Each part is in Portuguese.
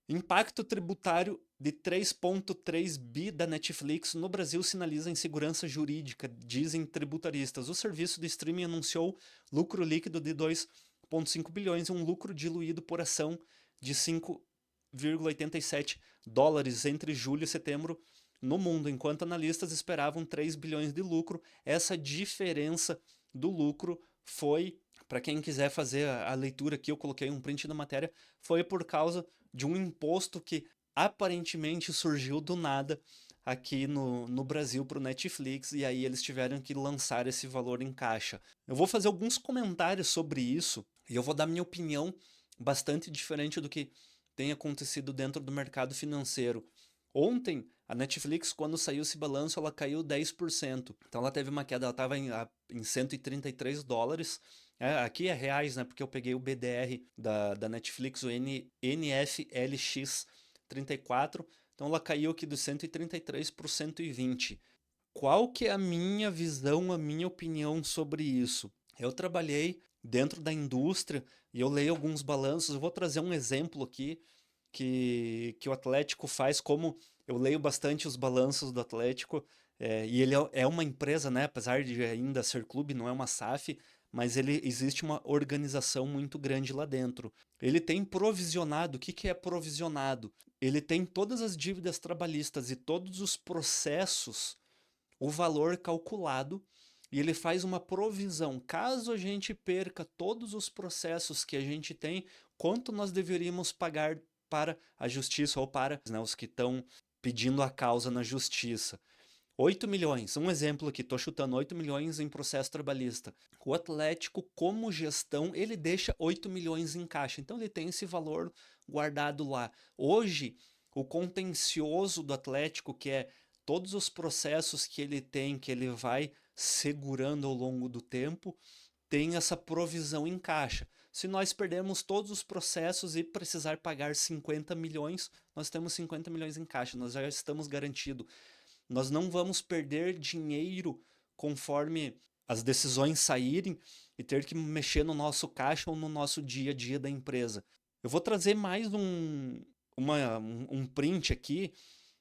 Impacto tributário de 3,3 bi da Netflix no Brasil sinaliza insegurança jurídica, dizem tributaristas. O serviço de streaming anunciou lucro líquido de 2,5 bilhões e um lucro diluído por ação de 5,87 dólares entre julho e setembro no mundo, enquanto analistas esperavam 3 bilhões de lucro. Essa diferença do lucro foi, para quem quiser fazer a leitura aqui, eu coloquei um print da matéria, foi por causa de um imposto que aparentemente surgiu do nada aqui no Brasil para o Netflix, e aí eles tiveram que lançar esse valor em caixa. Eu vou fazer alguns comentários sobre isso e eu vou dar minha opinião bastante diferente do que tem acontecido dentro do mercado financeiro. Ontem, a Netflix, quando saiu esse balanço, ela caiu 10%. Então ela teve uma queda, ela estava em 133 dólares. Aqui é reais, né? Porque eu peguei o BDR da Netflix, o NFLX 34. Então ela caiu aqui do 133 para o 120. Qual que é a minha visão, a minha opinião sobre isso? Eu trabalhei dentro da indústria e eu leio alguns balanços. Eu vou trazer um exemplo aqui que o Atlético faz, como eu leio bastante os balanços do Atlético, e ele é uma empresa, né, apesar de ainda ser clube, não é uma SAF, mas ele existe uma organização muito grande lá dentro. Ele tem provisionado, o que que é provisionado? Ele tem todas as dívidas trabalhistas e todos os processos, o valor calculado, e ele faz uma provisão. Caso a gente perca todos os processos que a gente tem, quanto nós deveríamos pagar para a justiça ou para, né, os que estão pedindo a causa na justiça. 8 milhões, um exemplo aqui, estou chutando 8 milhões em processo trabalhista. O Atlético, como gestão, ele deixa 8 milhões em caixa, então ele tem esse valor guardado lá. Hoje, o contencioso do Atlético, que é todos os processos que ele tem, que ele vai segurando ao longo do tempo, tem essa provisão em caixa. Se nós perdermos todos os processos e precisar pagar 50 milhões, nós temos 50 milhões em caixa, nós já estamos garantidos. Nós não vamos perder dinheiro conforme as decisões saírem e ter que mexer no nosso caixa ou no nosso dia a dia da empresa. Eu vou trazer mais um print aqui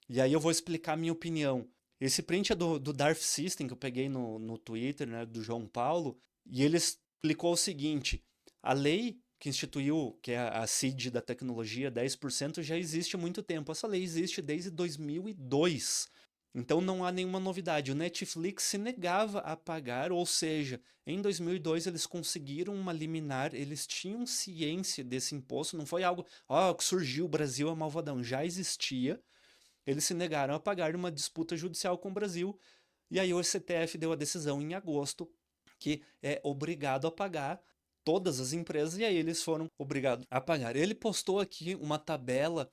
e aí eu vou explicar a minha opinião. Esse print é do Darth System que eu peguei no Twitter, né, do João Paulo, e ele explicou o seguinte: a lei que instituiu, que é a CID da tecnologia, 10%, já existe há muito tempo. Essa lei existe desde 2002. Então não há nenhuma novidade. O Netflix se negava a pagar, ou seja, em 2002 eles conseguiram uma liminar, eles tinham ciência desse imposto, não foi algo, que surgiu, o Brasil é malvadão, já existia. Eles se negaram a pagar uma disputa judicial com o Brasil, e aí o STF deu a decisão em agosto que é obrigado a pagar todas as empresas, e aí eles foram obrigados a pagar. Ele postou aqui uma tabela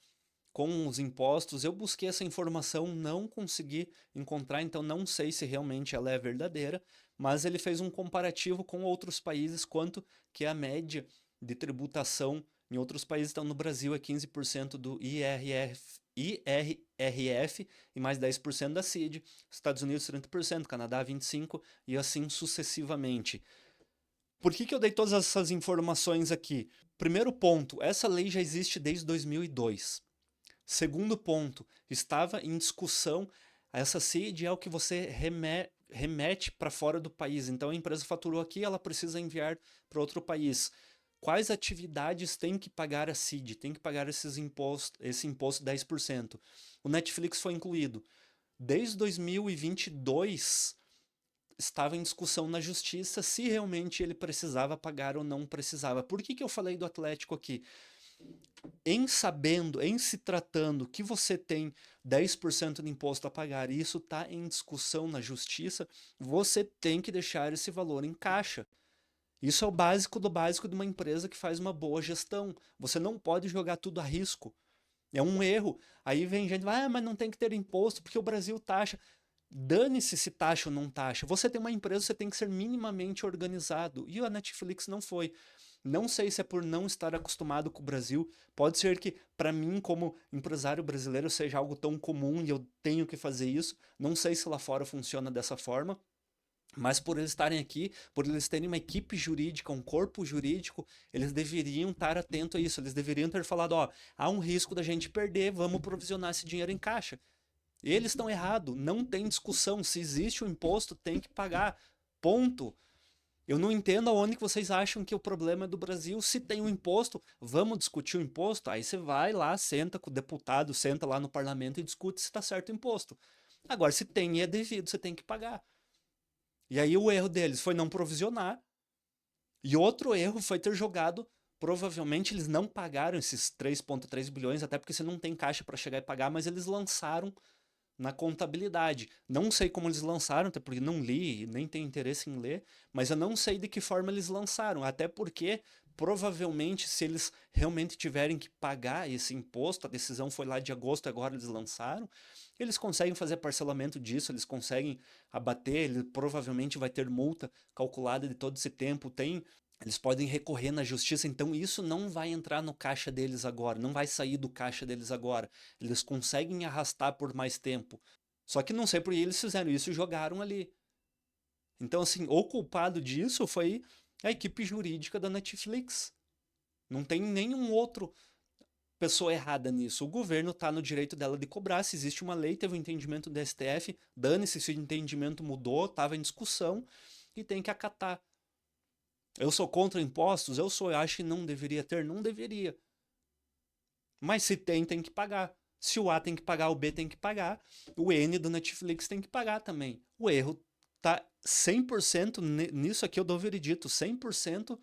com os impostos. Eu busquei essa informação, não consegui encontrar, então não sei se realmente ela é verdadeira, mas ele fez um comparativo com outros países, quanto que é a média de tributação em outros países. Então no Brasil é 15% do IRRF e mais 10% da CID, Estados Unidos 30%, Canadá 25% e assim sucessivamente. Por que eu dei todas essas informações aqui? Primeiro ponto, essa lei já existe desde 2002. Segundo ponto, estava em discussão, essa CID é o que você remete para fora do país. Então a empresa faturou aqui, ela precisa enviar para outro país. Quais atividades tem que pagar a CID? Tem que pagar esse imposto 10%. O Netflix foi incluído. Desde 2022 estava em discussão na justiça se realmente ele precisava pagar ou não precisava. Por que eu falei do Atlético aqui? Em sabendo, em se tratando que você tem 10% de imposto a pagar e isso está em discussão na justiça, você tem que deixar esse valor em caixa. Isso é o básico do básico de uma empresa que faz uma boa gestão. Você não pode jogar tudo a risco. É um erro. Aí vem gente, mas não tem que ter imposto porque o Brasil taxa. Dane-se se taxa ou não taxa. Você tem uma empresa, você tem que ser minimamente organizado. E a Netflix não foi. Não sei se é por não estar acostumado com o Brasil. Pode ser que, para mim, como empresário brasileiro, seja algo tão comum e eu tenho que fazer isso. Não sei se lá fora funciona dessa forma. Mas por eles estarem aqui, por eles terem uma equipe jurídica, um corpo jurídico, eles deveriam estar atentos a isso. Eles deveriam ter falado, ó, há um risco da gente perder, vamos provisionar esse dinheiro em caixa. Eles estão errados, não tem discussão. Se existe o imposto, tem que pagar. Ponto. Eu não entendo aonde que vocês acham que o problema é do Brasil. Se tem um imposto, vamos discutir o imposto. Aí você vai lá, senta com o deputado, senta lá no parlamento e discute se está certo o imposto. Agora, se tem e é devido, você tem que pagar. E aí o erro deles foi não provisionar. E outro erro foi ter jogado. Provavelmente eles não pagaram esses 3,3 bilhões, até porque você não tem caixa para chegar e pagar, mas eles lançaram na contabilidade. Não sei como eles lançaram, até porque não li, nem tenho interesse em ler, mas eu não sei de que forma eles lançaram, até porque provavelmente se eles realmente tiverem que pagar esse imposto, a decisão foi lá de agosto, agora eles lançaram, eles conseguem fazer parcelamento disso, eles conseguem abater, ele provavelmente vai ter multa calculada de todo esse tempo, tem eles podem recorrer na justiça, então isso não vai entrar no caixa deles agora, não vai sair do caixa deles agora. Eles conseguem arrastar por mais tempo. Só que não sei por que eles fizeram isso e jogaram ali. Então, assim, o culpado disso foi a equipe jurídica da Netflix. Não tem nenhum outro pessoa errada nisso. O governo está no direito dela de cobrar. Se existe uma lei, teve um entendimento do STF, dane-se se o entendimento mudou, estava em discussão e tem que acatar. Eu sou contra impostos? Eu acho que não deveria ter? Não deveria. Mas se tem, tem que pagar. Se o A tem que pagar, o B tem que pagar. O N do Netflix tem que pagar também. O erro tá 100% nisso aqui, eu dou veredito, 100%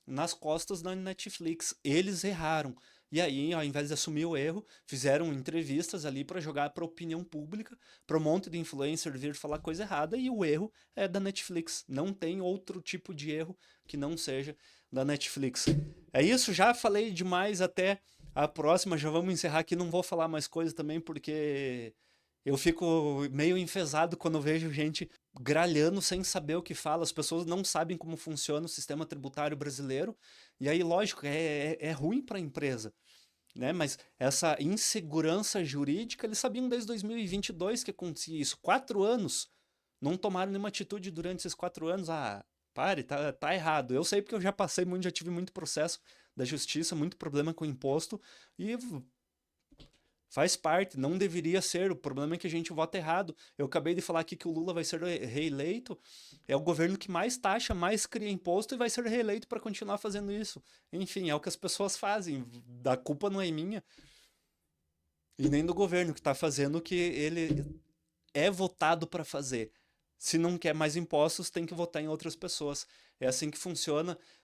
nas costas da Netflix. Eles erraram. E aí, ao invés de assumir o erro, fizeram entrevistas ali para jogar para opinião pública, para um monte de influencer vir falar coisa errada, e o erro é da Netflix. Não tem outro tipo de erro que não seja da Netflix. É isso, já falei demais, até a próxima, já vamos encerrar aqui, não vou falar mais coisas também, porque eu fico meio enfesado quando vejo gente gralhando sem saber o que fala. As pessoas não sabem como funciona o sistema tributário brasileiro. E aí, lógico, é ruim para a empresa, né? Mas essa insegurança jurídica, eles sabiam desde 2022 que acontecia isso. 4 anos, não tomaram nenhuma atitude durante esses 4 anos. Ah, pare, tá errado. Eu sei porque eu já passei muito, já tive muito processo da justiça, muito problema com imposto, e faz parte, não deveria ser. O problema é que a gente vota errado. Eu acabei de falar aqui que o Lula vai ser reeleito. É o governo que mais taxa, mais cria imposto e vai ser reeleito para continuar fazendo isso. Enfim, é o que as pessoas fazem. A culpa não é minha e nem do governo que está fazendo o que ele é votado para fazer. Se não quer mais impostos, tem que votar em outras pessoas. É assim que funciona.